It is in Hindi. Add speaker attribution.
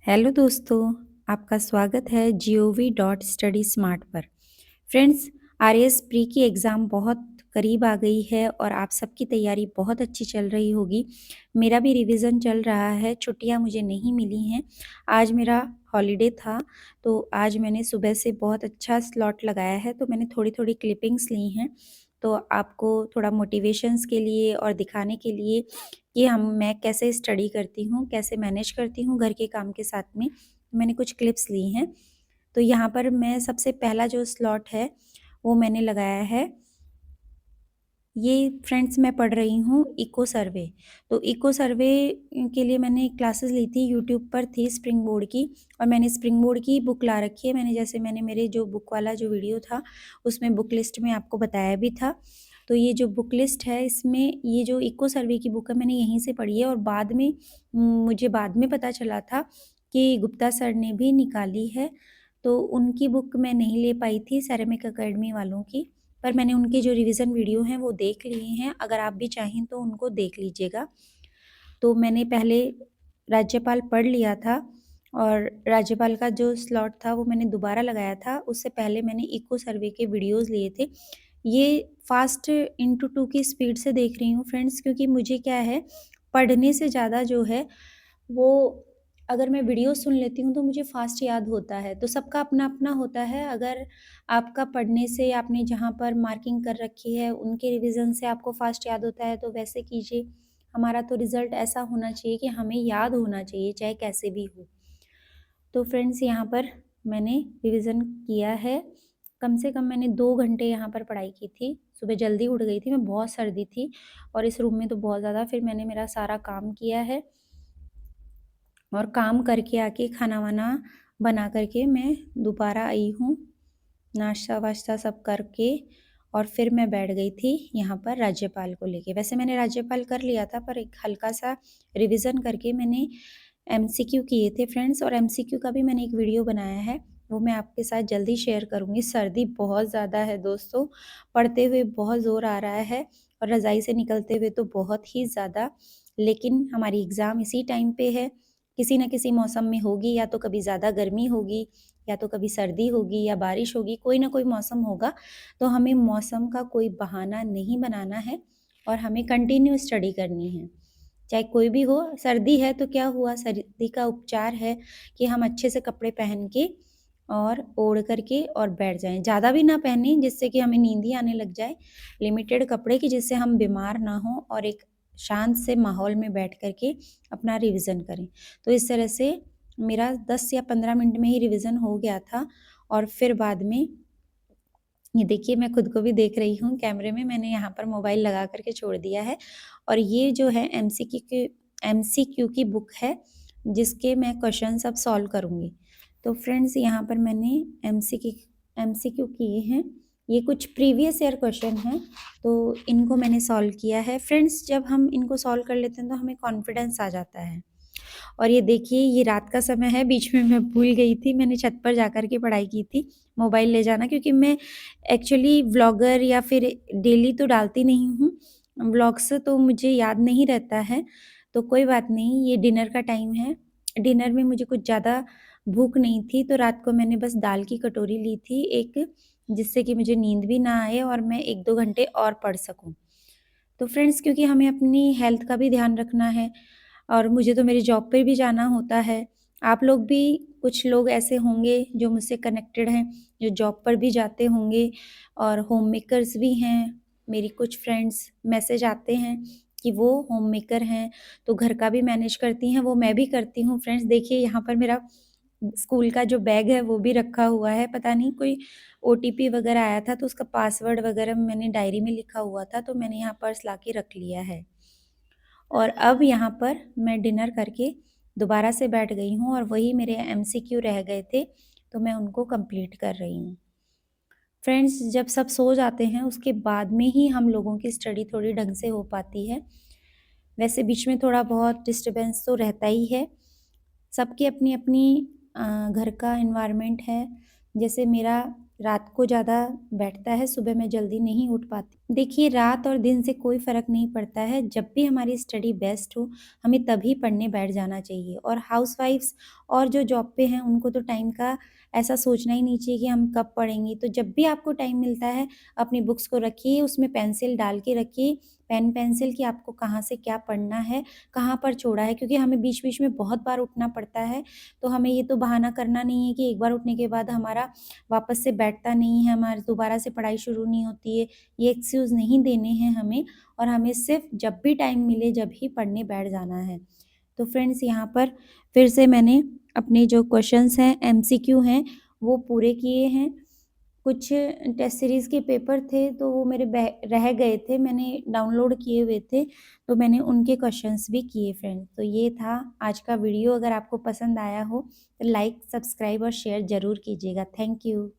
Speaker 1: हेलो दोस्तों, आपका स्वागत है gov.study smart पर। फ्रेंड्स, आरएएस प्री की एग्ज़ाम बहुत करीब आ गई है और आप सबकी तैयारी बहुत अच्छी चल रही होगी। मेरा भी रिवीज़न चल रहा है, छुट्टियां मुझे नहीं मिली हैं। आज मेरा हॉलिडे था, तो आज मैंने सुबह से बहुत अच्छा स्लॉट लगाया है, तो मैंने थोड़ी-थोड़ी क्लिपिंग्स ली हैं। तो आपको थोड़ा मोटिवेशंस के लिए और दिखाने के लिए कि मैं कैसे स्टडी करती हूँ, कैसे मैनेज करती हूँ घर के काम के साथ में, मैंने कुछ क्लिप्स ली हैं। तो यहाँ पर मैं सबसे पहला जो स्लॉट है वो मैंने लगाया है। ये फ्रेंड्स मैं पढ़ रही हूँ इको सर्वे। तो इको सर्वे के लिए मैंने क्लासेस ली थी, यूट्यूब पर थी स्प्रिंग बोर्ड की, और मैंने स्प्रिंग बोर्ड की बुक ला रखी है। मैंने मेरे जो बुक वाला जो वीडियो था उसमें बुक लिस्ट में आपको बताया भी था। तो ये जो बुक लिस्ट है, इसमें ये जो इको सर्वे की बुक है मैंने यहीं से पढ़ी है, और मुझे बाद में पता चला था कि गुप्ता सर ने भी निकाली है। तो उनकी बुक मैं नहीं ले पाई थी, सेरेमिक अकेडमी वालों की, पर मैंने उनके जो रिवीजन वीडियो हैं वो देख लिए हैं। अगर आप भी चाहें तो उनको देख लीजिएगा। तो मैंने पहले राज्यपाल पढ़ लिया था, और राज्यपाल का जो स्लॉट था वो मैंने दोबारा लगाया था। उससे पहले मैंने इको सर्वे के वीडियोस लिए थे। ये फास्ट इंटू टू की स्पीड से देख रही हूँ फ्रेंड्स, क्योंकि मुझे क्या है, पढ़ने से ज़्यादा जो है वो, अगर मैं वीडियो सुन लेती हूँ तो मुझे फ़ास्ट याद होता है। तो सबका अपना-अपना होता है। अगर आपका पढ़ने से, आपने जहाँ पर मार्किंग कर रखी है उनके रिवीजन से आपको फ़ास्ट याद होता है तो वैसे कीजिए। हमारा तो रिज़ल्ट ऐसा होना चाहिए कि हमें याद होना चाहिए, चाहे कैसे भी हो। तो फ्रेंड्स, यहाँ पर मैंने रिवीजन किया है। कम से कम मैंने 2 घंटे यहाँ पर पढ़ाई की थी। सुबह जल्दी उठ गई थी, मैं बहुत सर्दी थी और इस रूम में तो बहुत ज़्यादा। फिर मैंने मेरा सारा काम किया है, और काम करके आके खाना-वाना बना कर के मैं दोबारा आई हूँ, नाश्ता-वाश्ता सब करके, और फिर मैं बैठ गई थी यहाँ पर राज्यपाल को लेके। वैसे मैंने राज्यपाल कर लिया था, पर एक हल्का-सा रिवीज़न करके मैंने एमसीक्यू किए थे फ्रेंड्स, और एमसीक्यू का भी मैंने एक वीडियो बनाया है, वो मैं आपके साथ जल्दी शेयर करूँगी। सर्दी बहुत ज़्यादा है दोस्तों, पढ़ते हुए बहुत ज़ोर आ रहा है और रज़ाई से निकलते हुए तो बहुत ही ज़्यादा। लेकिन हमारी एग्ज़ाम इसी टाइम पे है, किसी न किसी मौसम में होगी, या तो कभी ज़्यादा गर्मी होगी, या तो कभी सर्दी होगी, या बारिश होगी, कोई ना कोई मौसम होगा। तो हमें मौसम का कोई बहाना नहीं बनाना है, और हमें कंटिन्यू स्टडी करनी है। चाहे कोई भी हो, सर्दी है तो क्या हुआ, सर्दी का उपचार है कि हम अच्छे से कपड़े पहन के और ओढ़ करके और बैठ जाएँ। ज़्यादा भी ना पहनें जिससे कि हमें नींद ही आने लग जाए, लिमिटेड कपड़े की जिससे हम बीमार ना हों, और एक शांत से माहौल में बैठ कर के अपना रिवीज़न करें। तो इस तरह से मेरा 10 या 15 मिनट में ही रिवीज़न हो गया था, और फिर बाद में ये देखिए, मैं खुद को भी देख रही हूँ कैमरे में, मैंने यहाँ पर मोबाइल लगा कर के छोड़ दिया है, और ये जो है एमसीक्यू की बुक है, जिसके मैं क्वेश्चंस अब सॉल्व करूँगी। तो फ्रेंड्स, यहाँ पर मैंने एमसीक्यू किए हैं। ये कुछ प्रीवियस ईयर क्वेश्चन हैं, तो इनको मैंने सॉल्व किया है। फ्रेंड्स, जब हम इनको सॉल्व कर लेते हैं तो हमें कॉन्फिडेंस आ जाता है। और ये देखिए, ये रात का समय है, बीच में मैं भूल गई थी, मैंने छत पर जाकर के पढ़ाई की थी, मोबाइल ले जाना, क्योंकि मैं एक्चुअली व्लॉगर या फिर डेली तो डालती नहीं हूँ व्लॉग्स, तो मुझे याद नहीं रहता है। तो कोई बात नहीं, ये डिनर का टाइम है, डिनर में मुझे कुछ ज़्यादा भूख नहीं थी, तो रात को मैंने बस दाल की कटोरी ली थी एक, जिससे कि मुझे नींद भी ना आए और मैं 1-2 घंटे और पढ़ सकूँ। तो फ्रेंड्स, क्योंकि हमें अपनी हेल्थ का भी ध्यान रखना है, और मुझे तो मेरी जॉब पे भी जाना होता है। आप लोग भी, कुछ लोग ऐसे होंगे जो मुझसे कनेक्टेड हैं, जो जॉब पर भी जाते होंगे, और होम मेकर्स भी हैं। मेरी कुछ फ्रेंड्स, मैसेज आते हैं कि वो होम मेकर हैं, तो घर का भी मैनेज करती हैं, वो मैं भी करती हूँ। फ्रेंड्स, देखिए यहाँ पर मेरा स्कूल का जो बैग है वो भी रखा हुआ है, पता नहीं कोई ओटीपी वगैरह आया था तो उसका पासवर्ड वगैरह मैंने डायरी में लिखा हुआ था, तो मैंने यहाँ पर्स लाके रख लिया है। और अब यहाँ पर मैं डिनर करके दोबारा से बैठ गई हूँ, और वही मेरे एमसीक्यू रह गए थे, तो मैं उनको कंप्लीट कर रही हूँ। फ्रेंड्स, जब सब सो जाते हैं उसके बाद में ही हम लोगों की स्टडी थोड़ी ढंग से हो पाती है। वैसे बीच में थोड़ा बहुत डिस्टर्बेंस तो रहता ही है। सबकी अपनी-अपनी घर का एनवायरनमेंट है। जैसे मेरा रात को ज़्यादा बैठता है, सुबह मैं जल्दी नहीं उठ पाती। देखिए, रात और दिन से कोई फ़र्क नहीं पड़ता है, जब भी हमारी स्टडी बेस्ट हो, हमें तभी पढ़ने बैठ जाना चाहिए। और हाउसवाइफ्स और जो जॉब पे हैं, उनको तो टाइम का ऐसा सोचना ही नहीं चाहिए कि हम कब पढ़ेंगी। तो जब भी आपको टाइम मिलता है, अपनी बुक्स को रखिए, उसमें पेंसिल डाल के रखिए, पेन पेंसिल, कि आपको कहाँ से क्या पढ़ना है, कहाँ पर छोड़ा है, क्योंकि हमें बीच-बीच में बहुत बार उठना पड़ता है। तो हमें ये तो बहाना करना नहीं है कि एक बार उठने के बाद हमारा वापस से बैठता नहीं है, हमारी दोबारा से पढ़ाई शुरू नहीं होती है। ये एक्सक्यूज़ नहीं देने हैं हमें, और हमें सिर्फ़ जब भी टाइम मिले, जब ही पढ़ने बैठ जाना है। तो फ्रेंड्स, यहाँ पर फिर से मैंने अपने जो क्वेश्चंस हैं, एमसीक्यू हैं, वो पूरे किए हैं। कुछ टेस्ट सीरीज़ के पेपर थे, तो वो मेरे रह गए थे, मैंने डाउनलोड किए हुए थे, तो मैंने उनके क्वेश्चंस भी किए फ्रेंड्स। तो ये था आज का वीडियो। अगर आपको पसंद आया हो तो लाइक, सब्सक्राइब और शेयर ज़रूर कीजिएगा। Thank you.